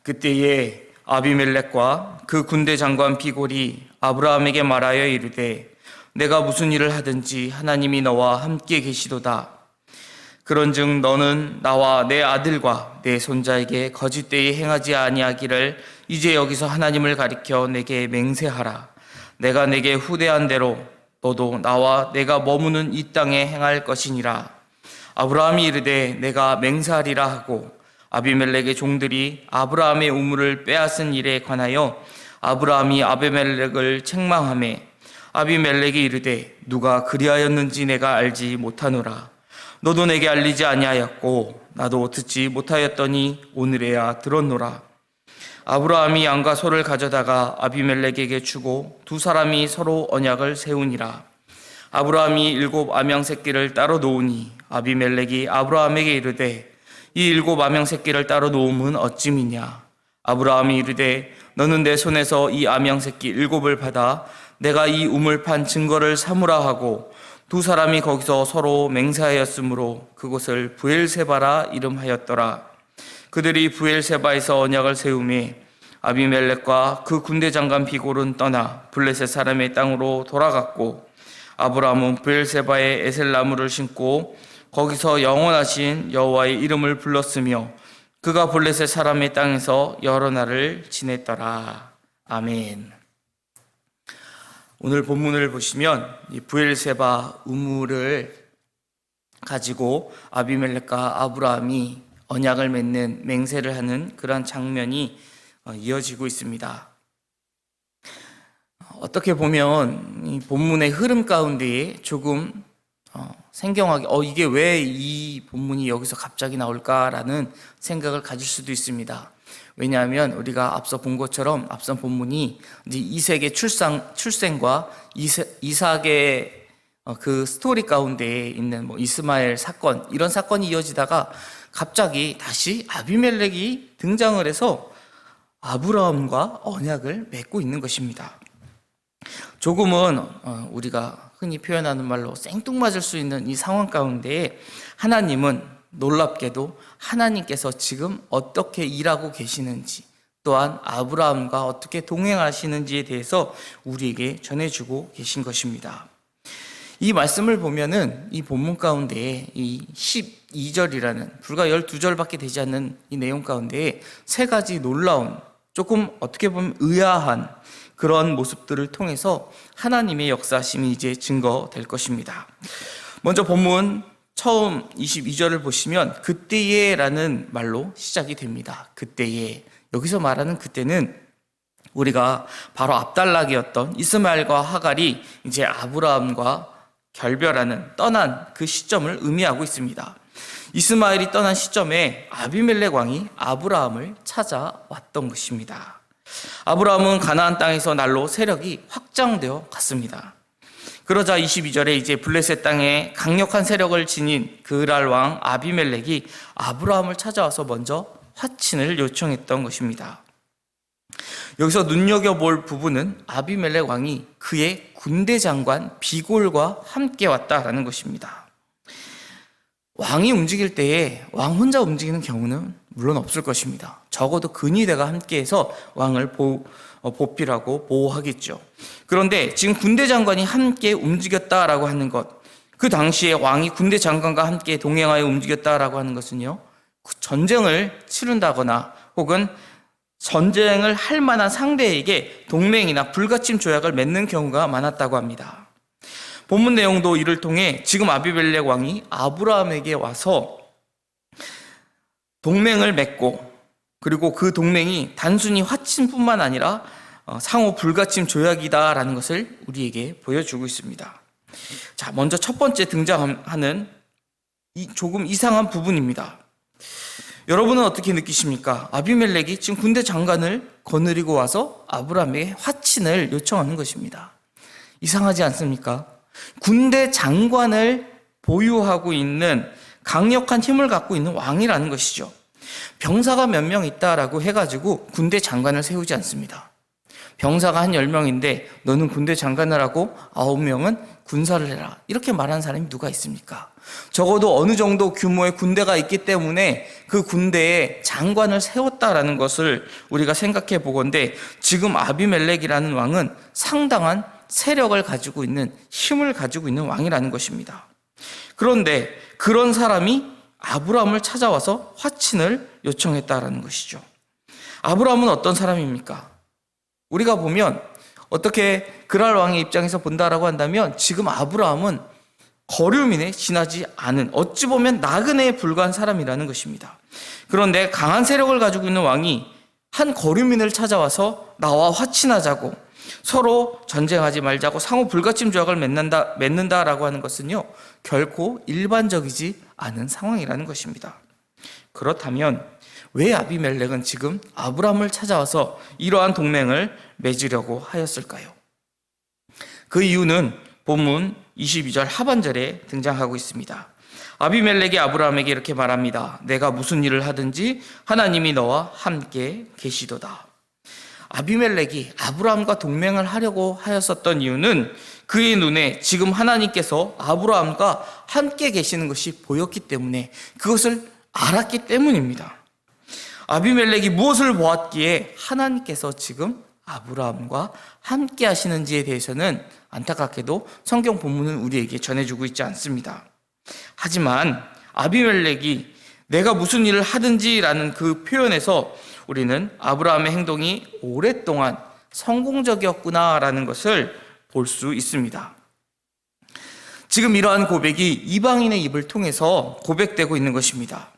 그때에 아비멜렉과 그 군대 장관 비골이 아브라함에게 말하여 이르되 내가 무슨 일을 하든지 하나님이 너와 함께 계시도다. 그런즉 너는 나와 내 아들과 내 손자에게 거짓되이 행하지 아니하기를 이제 여기서 하나님을 가리켜 내게 맹세하라. 내가 내게 후대한 대로 너도 나와 내가 머무는 이 땅에 행할 것이니라. 아브라함이 이르되 내가 맹세하리라 하고 아비멜렉의 종들이 아브라함의 우물을 빼앗은 일에 관하여 아브라함이 아비멜렉을 책망하매 아비멜렉이 이르되 누가 그리하였는지 내가 알지 못하노라. 너도 내게 알리지 아니하였고 나도 듣지 못하였더니 오늘에야 들었노라. 아브라함이 양과 소를 가져다가 아비멜렉에게 주고 두 사람이 서로 언약을 세우니라. 아브라함이 7 암양 새끼를 따로 놓으니 아비멜렉이 아브라함에게 이르되 이 7 암양 새끼를 따로 놓음은 어찌미냐. 아브라함이 이르되 너는 내 손에서 이 암양 새끼 7을 받아 내가 이 우물 판 증거를 삼으라 하고 두 사람이 거기서 서로 맹세하였으므로 그곳을 브엘세바라 이름하였더라. 그들이 브엘세바에서 언약을 세우매 아비멜렉과 그 군대 장관 비골은 떠나 블레셋 사람의 땅으로 돌아갔고 아브라함은 브엘세바에 에셀나무를 심고 거기서 영원하신 여호와의 이름을 불렀으며 그가 블레셋 사람의 땅에서 여러 날을 지냈더라. 아멘. 오늘 본문을 보시면 이 브엘세바 우물을 가지고 아비멜렉과 아브라함이 언약을 맺는 맹세를 하는 그러한 장면이 이어지고 있습니다. 어떻게 보면 이 본문의 흐름 가운데에 조금 생경하게 이게 왜 이 본문이 여기서 갑자기 나올까라는 생각을 가질 수도 있습니다. 왜냐하면 우리가 앞서 본 것처럼 앞선 본문이 이제 이색의 출생과 이삭의 그 스토리 가운데에 있는 이스마엘 사건, 이런 사건이 이어지다가 갑자기 다시 아비멜렉이 등장을 해서 아브라함과 언약을 맺고 있는 것입니다. 조금은 우리가 흔히 표현하는 말로 생뚱맞을 수 있는 이 상황 가운데에 하나님은 놀랍게도 하나님께서 지금 어떻게 일하고 계시는지, 또한 아브라함과 어떻게 동행하시는지에 대해서 우리에게 전해주고 계신 것입니다. 이 말씀을 보면은 이 본문 가운데에 이 12절이라는 불과 12절밖에 되지 않는 이 내용 가운데에 세 가지 놀라운, 조금 어떻게 보면 의아한 그런 모습들을 통해서 하나님의 역사심이 이제 증거될 것입니다. 먼저 본문 처음 22절을 보시면 그때에 라는 말로 시작이 됩니다. 그때에. 여기서 말하는 그때는 우리가 바로 앞달락이었던 이스마엘과 하갈이 이제 아브라함과 결별하는, 떠난 그 시점을 의미하고 있습니다. 이스마엘이 떠난 시점에 아비멜렉 왕이 아브라함을 찾아왔던 것입니다. 아브라함은 가나안 땅에서 날로 세력이 확장되어 갔습니다. 그러자 22절에 이제 블레셋 땅에 강력한 세력을 지닌 그랄 왕 아비멜렉이 아브라함을 찾아와서 먼저 화친을 요청했던 것입니다. 여기서 눈여겨볼 부분은 아비멜렉 왕이 그의 군대 장관 비골과 함께 왔다라는 것입니다. 왕이 움직일 때에 왕 혼자 움직이는 경우는 물론 없을 것입니다. 적어도 근위대가 함께해서 왕을 보필하고 보호하겠죠. 그런데 지금 군대 장관이 함께 움직였다라고 하는 것, 그 당시에 왕이 군대 장관과 함께 동행하여 움직였다라고 하는 것은요, 전쟁을 치른다거나 혹은 전쟁을 할 만한 상대에게 동맹이나 불가침 조약을 맺는 경우가 많았다고 합니다. 본문 내용도 이를 통해 지금 아비멜렉 왕이 아브라함에게 와서 동맹을 맺고, 그리고 그 동맹이 단순히 화친뿐만 아니라 상호 불가침 조약이다라는 것을 우리에게 보여주고 있습니다. 자, 먼저 첫 번째 등장하는 이 조금 이상한 부분입니다. 여러분은 어떻게 느끼십니까? 아비멜렉이 지금 군대 장관을 거느리고 와서 아브라함에게 화친을 요청하는 것입니다. 이상하지 않습니까? 군대 장관을 보유하고 있는 강력한 힘을 갖고 있는 왕이라는 것이죠. 병사가 몇 명 있다라고 해가지고 군대 장관을 세우지 않습니다. 병사가 한 10명인데 너는 군대 장관을 하고 9명은 군사를 해라. 이렇게 말하는 사람이 누가 있습니까? 적어도 어느 정도 규모의 군대가 있기 때문에 그 군대에 장관을 세웠다라는 것을 우리가 생각해 보건대, 지금 아비멜렉이라는 왕은 상당한 세력을 가지고 있는, 힘을 가지고 있는 왕이라는 것입니다. 그런데 그런 사람이 아브라함을 찾아와서 화친을 요청했다라는 것이죠. 아브라함은 어떤 사람입니까? 우리가 보면 어떻게 그랄 왕의 입장에서 본다라고 한다면 지금 아브라함은 거류민에 지나지 않은, 어찌 보면 나그네에 불과한 사람이라는 것입니다. 그런데 강한 세력을 가지고 있는 왕이 한 거류민을 찾아와서 나와 화친하자고, 서로 전쟁하지 말자고 상호 불가침 조약을 맺는다라고 하는 것은요, 결코 일반적이지 않은 상황이라는 것입니다. 그렇다면 왜 아비멜렉은 지금 아브라함을 찾아와서 이러한 동맹을 맺으려고 하였을까요? 그 이유는 본문 22절 하반절에 등장하고 있습니다. 아비멜렉이 아브라함에게 이렇게 말합니다. 내가 무슨 일을 하든지 하나님이 너와 함께 계시도다. 아비멜렉이 아브라함과 동맹을 하려고 하였었던 이유는 그의 눈에 지금 하나님께서 아브라함과 함께 계시는 것이 보였기 때문에, 그것을 알았기 때문입니다. 아비멜렉이 무엇을 보았기에 하나님께서 지금 아브라함과 함께 하시는지에 대해서는 안타깝게도 성경 본문은 우리에게 전해주고 있지 않습니다. 하지만 아비멜렉이 내가 무슨 일을 하든지라는 그 표현에서 우리는 아브라함의 행동이 오랫동안 성공적이었구나라는 것을 볼 수 있습니다. 지금 이러한 고백이 이방인의 입을 통해서 고백되고 있는 것입니다.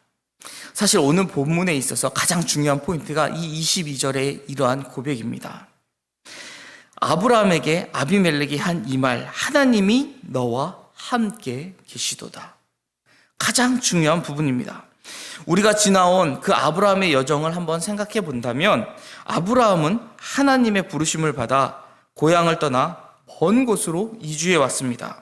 사실 오늘 본문에 있어서 가장 중요한 포인트가 이 22절의 이러한 고백입니다. 아브라함에게 아비멜렉이 한 이 말, 하나님이 너와 함께 계시도다. 가장 중요한 부분입니다. 우리가 지나온 그 아브라함의 여정을 한번 생각해 본다면, 아브라함은 하나님의 부르심을 받아 고향을 떠나 먼 곳으로 이주해 왔습니다.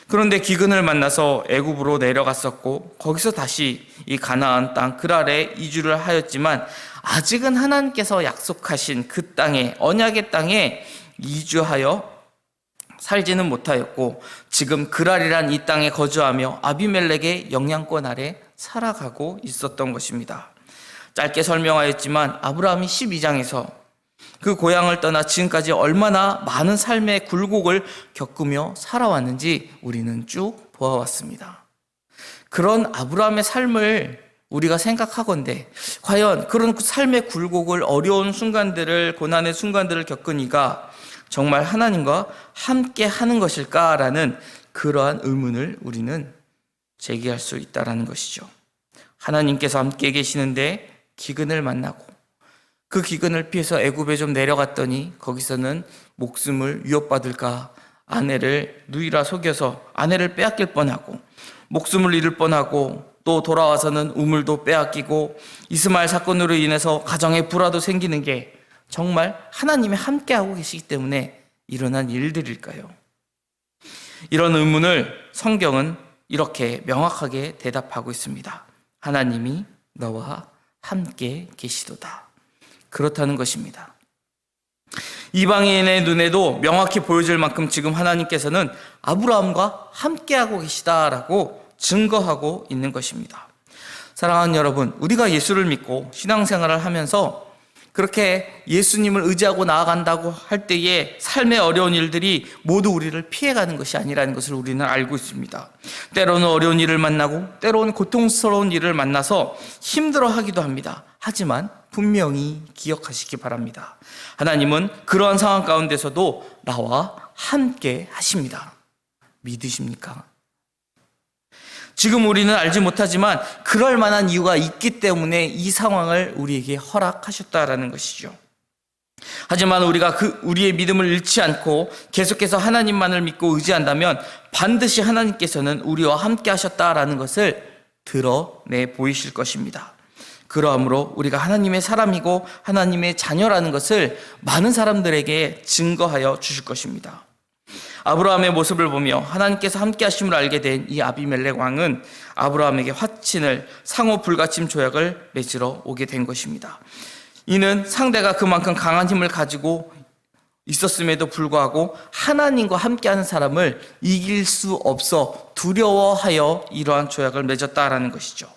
그런데 기근을 만나서 애굽으로 내려갔었고, 거기서 다시 이 가나안 땅 그랄에 이주를 하였지만 아직은 하나님께서 약속하신 그 땅에, 언약의 땅에 이주하여 살지는 못하였고, 지금 그랄이란 이 땅에 거주하며 아비멜렉의 영향권 아래 살아가고 있었던 것입니다. 짧게 설명하였지만 아브라함이 12장에서 그 고향을 떠나 지금까지 얼마나 많은 삶의 굴곡을 겪으며 살아왔는지 우리는 쭉 보아왔습니다. 그런 아브라함의 삶을 우리가 생각하건대, 과연 그런 삶의 굴곡을, 어려운 순간들을, 고난의 순간들을 겪은 이가 정말 하나님과 함께 하는 것일까라는 그러한 의문을 우리는 제기할 수 있다는 것이죠. 하나님께서 함께 계시는데 기근을 만나고, 그 기근을 피해서 애굽에 좀 내려갔더니 거기서는 목숨을 위협받을까, 아내를 누이라 속여서 아내를 빼앗길 뻔하고, 목숨을 잃을 뻔하고, 또 돌아와서는 우물도 빼앗기고, 이스마엘 사건으로 인해서 가정에 불화도 생기는 게 정말 하나님이 함께하고 계시기 때문에 일어난 일들일까요? 이런 의문을 성경은 이렇게 명확하게 대답하고 있습니다. 하나님이 너와 함께 계시도다. 그렇다는 것입니다. 이방인의 눈에도 명확히 보여질 만큼 지금 하나님께서는 아브라함과 함께하고 계시다라고 증거하고 있는 것입니다. 사랑하는 여러분, 우리가 예수를 믿고 신앙생활을 하면서 그렇게 예수님을 의지하고 나아간다고 할 때에 삶의 어려운 일들이 모두 우리를 피해가는 것이 아니라는 것을 우리는 알고 있습니다. 때로는 어려운 일을 만나고, 때로는 고통스러운 일을 만나서 힘들어하기도 합니다. 하지만 분명히 기억하시기 바랍니다. 하나님은 그러한 상황 가운데서도 나와 함께 하십니다. 믿으십니까? 지금 우리는 알지 못하지만 그럴 만한 이유가 있기 때문에 이 상황을 우리에게 허락하셨다라는 것이죠. 하지만 우리가 우리의 믿음을 잃지 않고 계속해서 하나님만을 믿고 의지한다면 반드시 하나님께서는 우리와 함께 하셨다라는 것을 드러내 보이실 것입니다. 그러므로 우리가 하나님의 사람이고 하나님의 자녀라는 것을 많은 사람들에게 증거하여 주실 것입니다. 아브라함의 모습을 보며 하나님께서 함께 하심을 알게 된 이 아비멜렉 왕은 아브라함에게 화친을, 상호 불가침 조약을 맺으러 오게 된 것입니다. 이는 상대가 그만큼 강한 힘을 가지고 있었음에도 불구하고 하나님과 함께하는 사람을 이길 수 없어 두려워하여 이러한 조약을 맺었다라는 것이죠.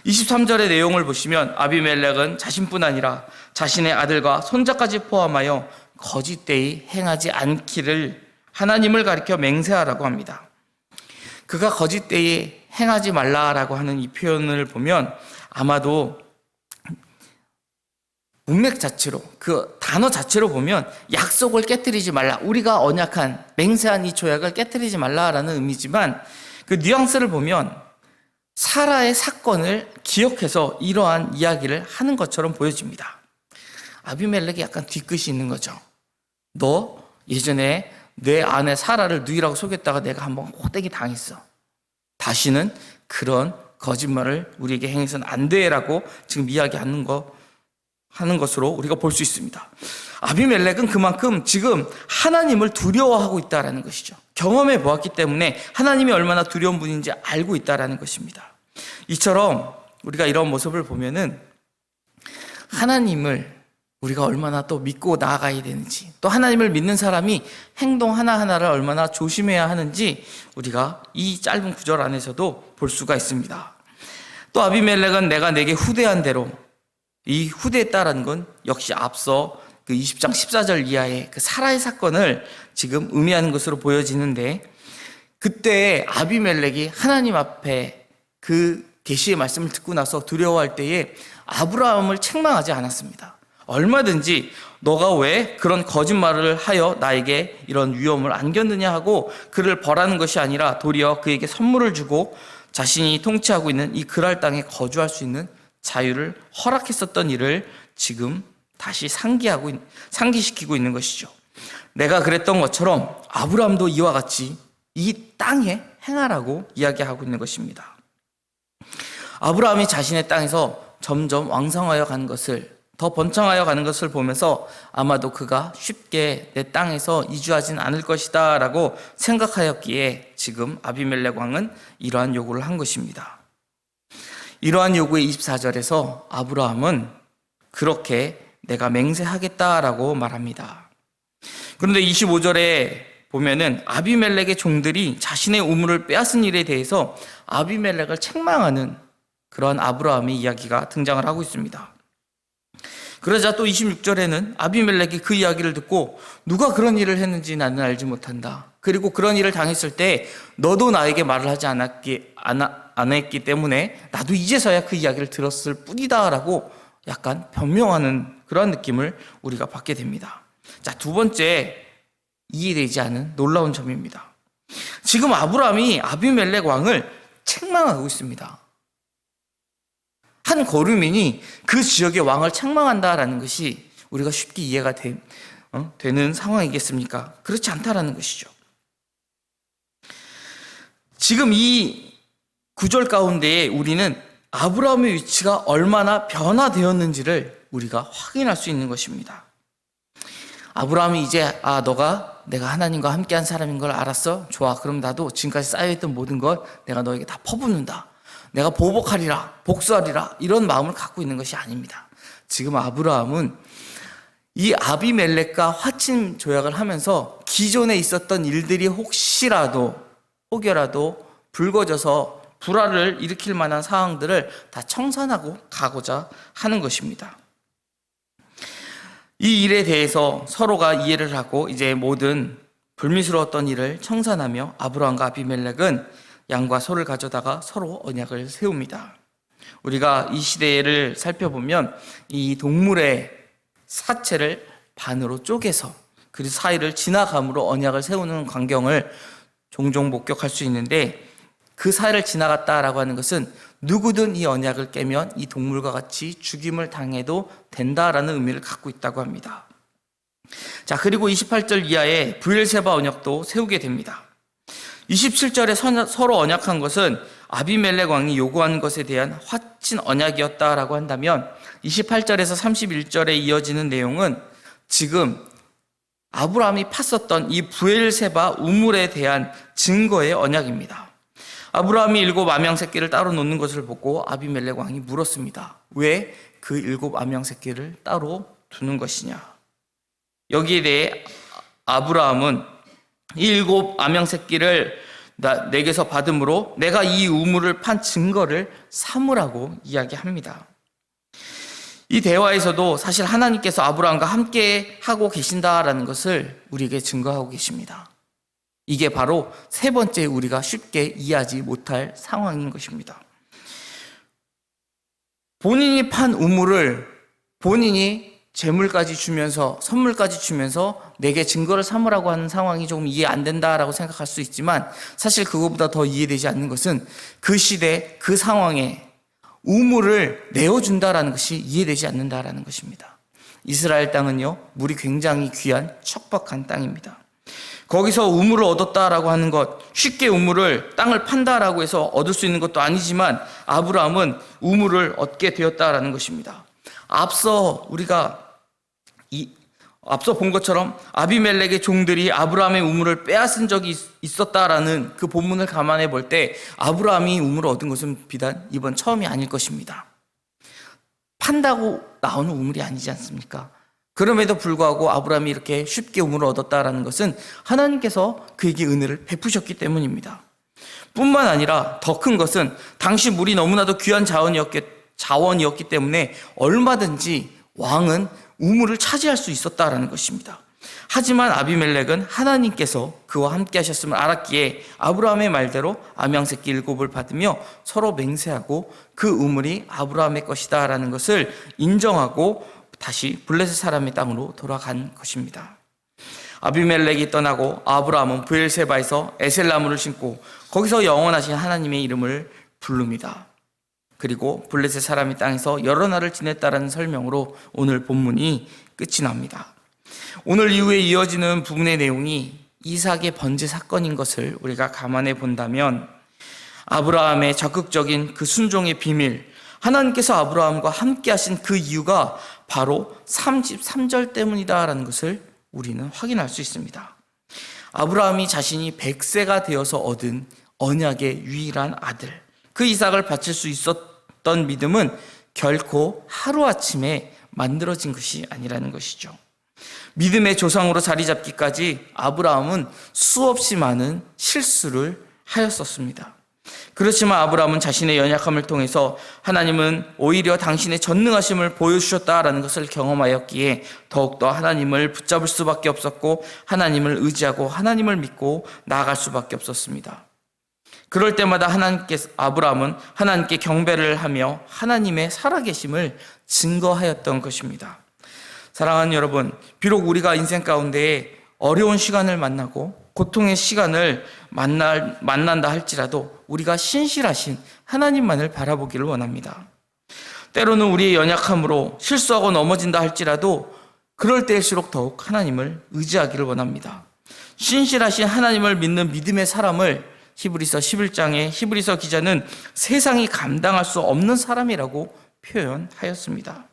23절의 내용을 보시면 아비멜렉은 자신뿐 아니라 자신의 아들과 손자까지 포함하여 거짓되이 행하지 않기를 하나님을 가리켜 맹세하라고 합니다. 그가 거짓되이 행하지 말라라고 하는 이 표현을 보면 아마도 문맥 자체로, 그 단어 자체로 보면 약속을 깨뜨리지 말라, 우리가 언약한 맹세한 이 조약을 깨뜨리지 말라라는 의미지만 그 뉘앙스를 보면 사라의 사건을 기억해서 이러한 이야기를 하는 것처럼 보여집니다. 아비멜렉이 약간 뒤끝이 있는 거죠. 너 예전에 내 아내 사라를 누이라고 속였다가 내가 한번 호되게 당했어. 다시는 그런 거짓말을 우리에게 행해서는 안 돼라고 지금 이야기하는 것으로 우리가 볼 수 있습니다. 아비멜렉은 그만큼 지금 하나님을 두려워하고 있다는 것이죠. 경험해 보았기 때문에 하나님이 얼마나 두려운 분인지 알고 있다는 것입니다. 이처럼 우리가 이런 모습을 보면은 하나님을 우리가 얼마나 또 믿고 나아가야 되는지, 또 하나님을 믿는 사람이 행동 하나하나를 얼마나 조심해야 하는지 우리가 이 짧은 구절 안에서도 볼 수가 있습니다. 또 아비멜렉은 내가 내게 후대한 대로, 이 후대했다라는 건 역시 앞서 그 20장 14절 이하의 그 사라의 사건을 지금 의미하는 것으로 보여지는데, 그때 아비멜렉이 하나님 앞에 그 계시의 말씀을 듣고 나서 두려워할 때에 아브라함을 책망하지 않았습니다. 얼마든지 너가 왜 그런 거짓말을 하여 나에게 이런 위험을 안겼느냐 하고 그를 벌하는 것이 아니라 도리어 그에게 선물을 주고 자신이 통치하고 있는 이 그랄 땅에 거주할 수 있는 자유를 허락했었던 일을 지금 다시 상기시키고 있는 것이죠. 내가 그랬던 것처럼 아브라함도 이와 같이 이 땅에 행하라고 이야기하고 있는 것입니다. 아브라함이 자신의 땅에서 점점 왕성하여 가는 것을, 더 번창하여 가는 것을 보면서 아마도 그가 쉽게 내 땅에서 이주하진 않을 것이다 라고 생각하였기에 지금 아비멜렉 왕은 이러한 요구를 한 것입니다. 이러한 요구의 24절에서 아브라함은 그렇게 내가 맹세하겠다라고 말합니다. 그런데 25절에 보면은 아비멜렉의 종들이 자신의 우물을 빼앗은 일에 대해서 아비멜렉을 책망하는 그러한 아브라함의 이야기가 등장을 하고 있습니다. 그러자 또 26절에는 아비멜렉이 그 이야기를 듣고 누가 그런 일을 했는지 나는 알지 못한다. 그리고 그런 일을 당했을 때 너도 나에게 말을 하지 않았기 때문에 나도 이제서야 그 이야기를 들었을 뿐이다 라고 약간 변명하는 그런 느낌을 우리가 받게 됩니다. 자, 두 번째 이해되지 않은 놀라운 점입니다. 지금 아브라함이 아비멜렉 왕을 책망하고 있습니다. 한 거류민이 그 지역의 왕을 책망한다라는 것이 우리가 쉽게 이해가 되는 상황이겠습니까? 그렇지 않다라는 것이죠. 지금 이 구절 가운데에 우리는 아브라함의 위치가 얼마나 변화되었는지를 우리가 확인할 수 있는 것입니다. 아브라함이 이제 내가 하나님과 함께한 사람인 걸 알았어? 좋아. 그럼 나도 지금까지 쌓여있던 모든 걸 내가 너에게 다 퍼붓는다. 내가 보복하리라, 복수하리라, 이런 마음을 갖고 있는 것이 아닙니다. 지금 아브라함은 이 아비멜렉과 화친 조약을 하면서 기존에 있었던 일들이 혹여라도 불거져서 불화를 일으킬 만한 상황들을 다 청산하고 가고자 하는 것입니다. 이 일에 대해서 서로가 이해를 하고 이제 모든 불미스러웠던 일을 청산하며 아브라함과 아비멜렉은 양과 소를 가져다가 서로 언약을 세웁니다. 우리가 이 시대를 살펴보면 이 동물의 사체를 반으로 쪼개서 그 사이를 지나감으로 언약을 세우는 광경을 종종 목격할 수 있는데, 그 사이를 지나갔다라고 하는 것은 누구든 이 언약을 깨면 이 동물과 같이 죽임을 당해도 된다라는 의미를 갖고 있다고 합니다. 자, 그리고 28절 이하에 브엘세바 언약도 세우게 됩니다. 27절에 서로 언약한 것은 아비멜렉 왕이 요구한 것에 대한 화친 언약이었다라고 한다면 28절에서 31절에 이어지는 내용은 지금 아브라함이 팠었던 이 브엘세바 우물에 대한 증거의 언약입니다. 아브라함이 7 암양 새끼를 따로 놓는 것을 보고 아비멜렉 왕이 물었습니다. 왜 그 7 암양 새끼를 따로 두는 것이냐? 여기에 대해 아브라함은 일곱 암양 새끼를 내게서 받음으로 내가 이 우물을 판 증거를 삼으라고 이야기합니다. 이 대화에서도 사실 하나님께서 아브라함과 함께 하고 계신다라는 것을 우리에게 증거하고 계십니다. 이게 바로 세 번째 우리가 쉽게 이해하지 못할 상황인 것입니다. 본인이 판 우물을 본인이 재물까지 주면서 선물까지 주면서 내게 증거를 삼으라고 하는 상황이 조금 이해 안 된다라고 생각할 수 있지만 사실 그것보다 더 이해되지 않는 것은 그 시대 그 상황에 우물을 내어준다라는 것이 이해되지 않는다라는 것입니다. 이스라엘 땅은요, 물이 굉장히 귀한 척박한 땅입니다. 거기서 우물을 얻었다라고 하는 것, 쉽게 우물을 땅을 판다라고 해서 얻을 수 있는 것도 아니지만 아브라함은 우물을 얻게 되었다라는 것입니다. 앞서 본 것처럼 아비멜렉의 종들이 아브라함의 우물을 빼앗은 적이 있었다라는 그 본문을 감안해 볼 때 아브라함이 우물을 얻은 것은 비단 이번 처음이 아닐 것입니다. 판다고 나오는 우물이 아니지 않습니까? 그럼에도 불구하고 아브라함이 이렇게 쉽게 우물을 얻었다라는 것은 하나님께서 그에게 은혜를 베푸셨기 때문입니다. 뿐만 아니라 더 큰 것은 당시 물이 너무나도 귀한 자원이었기 때문에 얼마든지 왕은 우물을 차지할 수 있었다라는 것입니다. 하지만 아비멜렉은 하나님께서 그와 함께 하셨음을 알았기에 아브라함의 말대로 암양새끼 7을 받으며 서로 맹세하고 그 우물이 아브라함의 것이다라는 것을 인정하고 다시 블레셋 사람의 땅으로 돌아간 것입니다. 아비멜렉이 떠나고 아브라함은 브엘세바에서 에셀나무를 심고 거기서 영원하신 하나님의 이름을 부릅니다. 그리고 블레셋 사람의 땅에서 여러 날을 지냈다라는 설명으로 오늘 본문이 끝이 납니다. 오늘 이후에 이어지는 부분의 내용이 이삭의 번제 사건인 것을 우리가 감안해 본다면 아브라함의 적극적인 그 순종의 비밀, 하나님께서 아브라함과 함께 하신 그 이유가 바로 33절 때문이다라는 것을 우리는 확인할 수 있습니다. 아브라함이 자신이 100세가 되어서 얻은 언약의 유일한 아들, 그 이삭을 바칠 수 있었던 믿음은 결코 하루아침에 만들어진 것이 아니라는 것이죠. 믿음의 조상으로 자리 잡기까지 아브라함은 수없이 많은 실수를 하였었습니다. 그렇지만 아브라함은 자신의 연약함을 통해서 하나님은 오히려 당신의 전능하심을 보여주셨다라는 것을 경험하였기에 더욱더 하나님을 붙잡을 수밖에 없었고 하나님을 의지하고 하나님을 믿고 나아갈 수밖에 없었습니다. 그럴 때마다 아브라함은 하나님께 경배를 하며 하나님의 살아계심을 증거하였던 것입니다. 사랑하는 여러분, 비록 우리가 인생 가운데 어려운 시간을 만나고 고통의 시간을 만난다 할지라도 우리가 신실하신 하나님만을 바라보기를 원합니다. 때로는 우리의 연약함으로 실수하고 넘어진다 할지라도 그럴 때일수록 더욱 하나님을 의지하기를 원합니다. 신실하신 하나님을 믿는 믿음의 사람을 히브리서 11장의 히브리서 기자는 세상이 감당할 수 없는 사람이라고 표현하였습니다.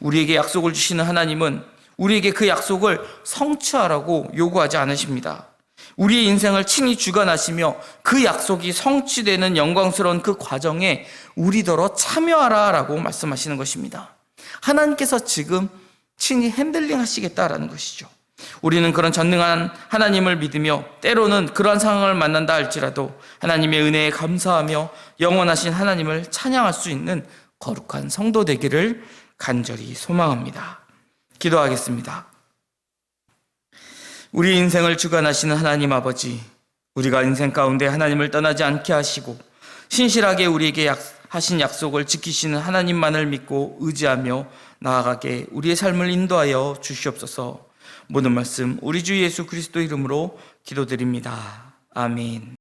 우리에게 약속을 주시는 하나님은 우리에게 그 약속을 성취하라고 요구하지 않으십니다. 우리의 인생을 친히 주관하시며 그 약속이 성취되는 영광스러운 그 과정에 우리더러 참여하라라고 말씀하시는 것입니다. 하나님께서 지금 친히 핸들링 하시겠다라는 것이죠. 우리는 그런 전능한 하나님을 믿으며 때로는 그러한 상황을 만난다 할지라도 하나님의 은혜에 감사하며 영원하신 하나님을 찬양할 수 있는 거룩한 성도 되기를 간절히 소망합니다. 기도하겠습니다. 우리 인생을 주관하시는 하나님 아버지, 우리가 인생 가운데 하나님을 떠나지 않게 하시고 신실하게 우리에게 하신 약속을 지키시는 하나님만을 믿고 의지하며 나아가게 우리의 삶을 인도하여 주시옵소서. 모든 말씀 우리 주 예수 그리스도 이름으로 기도드립니다. 아멘.